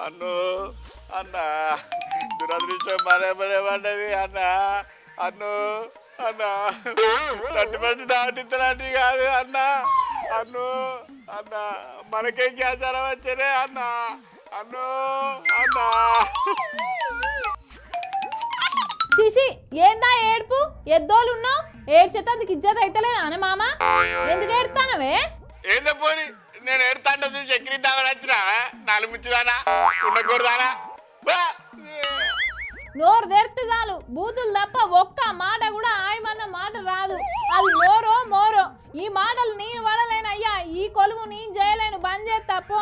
అన్ను అన్న దురదృష్టం మరే పడ్డది అన్న అన్ను అన్న తట్టుబడి దాటించడానికి కాదు అన్న అన్ను అన్న మనకేం క్యాన్సర్ వచ్చేదే అన్న అన్ను అన్న శిశి ఏందా ఏడుపు ఎద్దోలున్నావు ఏడ్చేతందుకు ఇజ్జత్ అయితలే అని మామ ఎందుకు ఏడుతానవే ఏందో పోని నేను ఏడుతాంట చక్కెర ఇద్దామని వచ్చినా నాలుగు ముచ్చుదానా ఉండకూడదానా నోరు తెరిస్తే చాలు బూతులు తప్ప ఒక్క మాట కూడా ఆయమన్న మాట రాదు అది నోరో మోరో ఈ మాటలు నేను పడలేనయ్యా ఈ కొలువు నేను చేయలేను బంద్ చేస్తా పో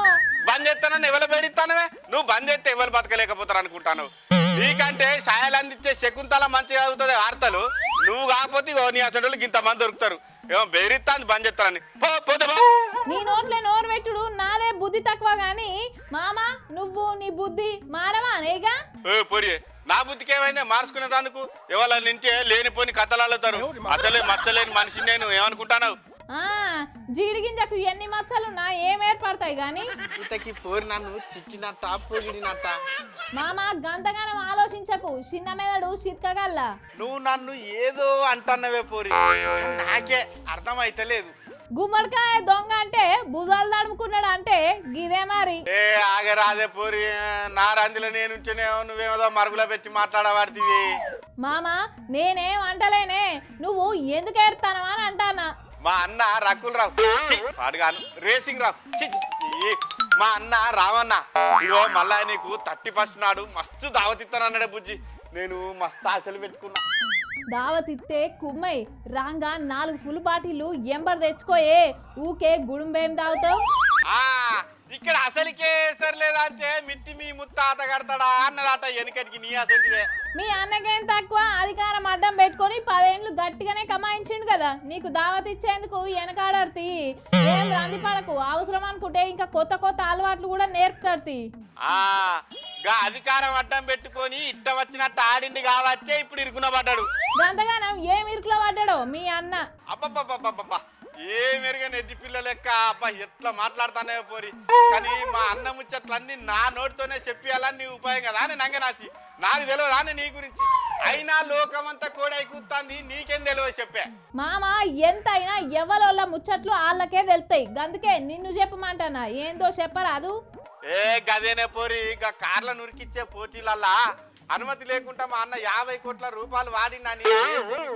బంద్ చేస్తానని ఎవరు పేరిస్తానవే నువ్వు బంద్ చేస్తే ఎవరు బతకలేకపోతారు అనుకుంటాను నీకంటే సాయాలు అందించే శకుంతల మంచిగా అవుతుంది వార్తలు నువ్వు కాకపోతే నీ అసలు ఇంతమంది దొరుకుతారు ఏమో బెదిరిస్తాను బంద్ చేస్తానని పోతే నీ నోట్లే నోరు పెట్టుడు నాదే బుద్ధి తక్కువ గాని మామ నువ్వు నీ బుద్ధి మారవా అనేగా పోరి నా బుద్ధికి ఏమైందే మార్చుకునేందుకు ఎవరి నుంచే లేనిపోని కథలు అల్లుతారు అసలే మచ్చలేని మనిషిని నేను ఏమనుకుంటాను జీడిగింజకు ఎన్ని మచ్చలున్నా ఏం ఏర్పడతాయి గాని ఇంతకి పోరి నన్ను చిచ్చినట్ట పోగిడినట్ట మామ గంతగానం ఆలోచించకు చిన్న మెదడు చిత్కగల్లా నువ్వు నన్ను ఏదో అంటున్నవే పోరి నాకే అర్థమైతలేదు గుమ్మడికాయ దొంగ అంటే భుజాలు నడుముకున్నాడు అంటే గిదే మరి ఏ ఆగరాదే పోరి నా రందిలో నేను నువ్వేమో మరుగులో పెట్టి మాట్లాడబడితివి మామ నేనేం అంటలేనే నువ్వు ఎందుకు ఏడుతానవా అని అంటానా మా అన్న రకుల్ రావు పాడుగాను రేసింగ్ రావు మా అన్న రావన్న ఇగో మళ్ళా నీకు 31 నాడు మస్తు దావతిస్తానన్నాడే బుజ్జి నేను మస్తు ఆశలు పెట్టుకున్నా దావతిస్తే కుమ్మై రాంగా 4 ఫుల్ బాటిల్లు ఎంబర్ తెచ్చుకోయే ఊకే గుడుంబేం తాగుతావు ఇక్కడ అసలుకే సరిలేదా అంటే మిట్టి మీ ముత్తాత కడతాడా అన్నదాట వెనకటికి నీ అసలుదే మీ అన్నకేం తక్కువ అధికారం అడ్డం పెట్టుకొని 10 ఏళ్ళు గట్టిగానే కమాయించిండు కదా నీకు దావత్ ఇచ్చేందుకు వెనకాడర్తి ఏం రంది పడకు అవసరం అనుకుంటే ఇంకా కొత్త కొత్త అలవాట్లు కూడా నేర్పుతారు అధికారం అడ్డం పెట్టుకొని ఇట్ట వచ్చినట్టు ఆడింది కావచ్చే ఇప్పుడు ఇరుకున పడ్డాడు గంతగానం ఏం ఇరుకులో పడ్డాడో మీ అన్న అబ్బబ్బబ్బబ్బబ్బా ఏ మెరుగా నెద్ది పిల్ల లెక్క అబ్బా ఎట్లా మాట్లాడతానే పోరి కానీ మా అన్న ముచ్చట్లన్నీ నా నోటితోనే చెప్పియాలని నీ ఉపాయం కదా అని నంగనాసి నాకు తెలియదు అని నీ గురించి అయినా లోకమంతా కూడా కూతుంది నీకేం తెలియదు చెప్పా మామ ఎంతైనా ఎవరోళ్ళ ముచ్చట్లు వాళ్ళకే తెలుస్తాయి అందుకే నిన్ను చెప్పమంటానా ఏందో చెప్పరాదు ఏ గదేనే పోరి ఇక కార్ల నురికిచ్చే పోటీలల్లా అనుమతి లేకుండా మా అన్న 50 కోట్ల రూపాయలు వాడిందని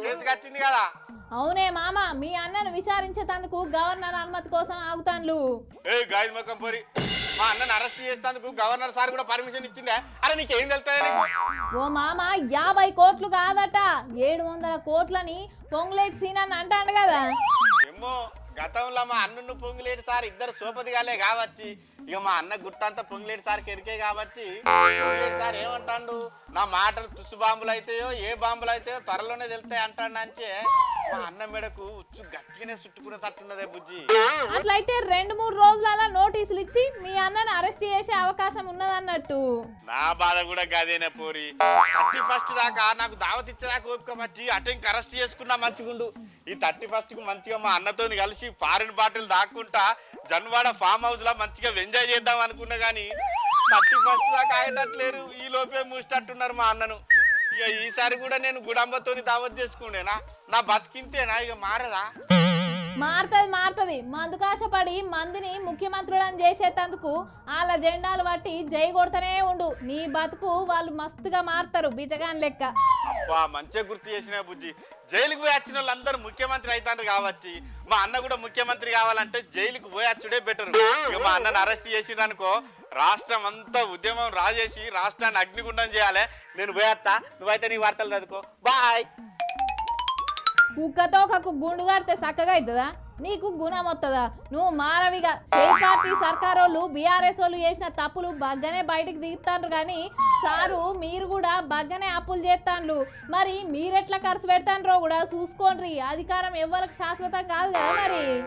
కేసు కట్టింది కదా అవునే మామ మీ అన్నను విచారించేందుకు గవర్నర్ అనుమతి కోసం ఆగుతాన్లు ఏ గాయ మొక్కం పోరి మా అన్నను అరెస్ట్ చేసేందుకు గవర్నర్ సార్ కూడా పర్మిషన్ ఇచ్చిండే అరే నీకేం తెలుస్తాయని ఓ మామ 50 కోట్లు కాదట 700 కోట్లని పొంగులేటి సీన్ అని అంటాడు కదా ఏమో గతంలో మా అన్ను పొంగులేటి సార్ ఇద్దరు సోపదిగాలే కావచ్చు ఇక మా అన్న గుర్తంతా పొంగులేటి సార్కి ఎరికే కాబట్టి పొంగులేటి సార్ ఏమంటాడు నా మాటలు తుస్సు బాంబులు అయితాయో ఏ బాంబులు అయితాయో త్వరలోనే తెలుస్తాయి అంటాడు అంటే మా అన్న మెడకు ఉచ్చు గట్టిగానే చుట్టుకునే తట్టున్నదే బుజ్జి అట్లయితే 2-3 రోజుల నోటీసులు ఇచ్చి మీ అన్నను అరెస్ట్ చేసే అవకాశం ఉన్నదన్నట్టు నా బాధ కూడా గదేనే పోరి 31 దాకా నాకు దావత్ ఇచ్చేదాకా ఓపిక మర్చి అటెంక్ అరెస్ట్ చేసుకున్నా మంచిగుండు ఈ 31 కు మంచిగా మా అన్నతోని కలిసి ఫారిన్ బాటిల్ దాక్కుంటా జన్వాడ ఫామ్ హౌస్ లా మంచిగా ఎంజాయ్ చేద్దాం అనుకున్నా గానీ 31 దాకా ఆగేటట్లేరు ఈ లోపే మూసేటట్టున్నారు మా అన్నను ఇక ఈసారి కూడా నేను గుడంబతోని దావత్ చేసుకునేనా నా బతికింతేనా ఇక మారదా మారుతుంది మందుకాశపడి మందిని ముఖ్యమంత్రులను చేసేటందుకు వాళ్ళ జెండాలు బట్టి జై కొడతనే ఉండు నీ బతుకు వాళ్ళు మస్తుగా మారుతారు బిజగాన్ లెక్క అబ్బా మంచిగా గుర్తు చేసిన బుజ్జి జైలుకు పోయి వచ్చిన వాళ్ళందరూ ముఖ్యమంత్రి అవుతారు కావచ్చు మా అన్న కూడా ముఖ్యమంత్రి కావాలంటే జైలుకు పోయి వచ్చుడే బెటర్ ఇక మా అన్నను అరెస్ట్ చేసిందనుకో రాష్ట్రం అంతా ఉద్యమం రాజేసి రాష్ట్రాన్ని అగ్నిగుండం చేయాలి నేను పోయేస్తా నువ్వైతే నీ వార్తలు చదువుకో బాయ్ కుక్కతో ఒక గుండు కడితే చక్కగా అవుతుందా నీకు గుణం వస్తుందా నువ్వు మారవిగా పార్టీ సర్కార్ వాళ్ళు బీఆర్ఎస్ వాళ్ళు చేసిన తప్పులు బగ్గనే బయటకు దిగుతాండ్రు కానీ సారు మీరు కూడా బగ్గనే అప్పులు చేస్తాండ్రు మరి మీరెట్లా ఖర్చు పెడతాండ్రో కూడా చూసుకోండి అధికారం ఎవరికి శాశ్వతం కాదు కదా మరి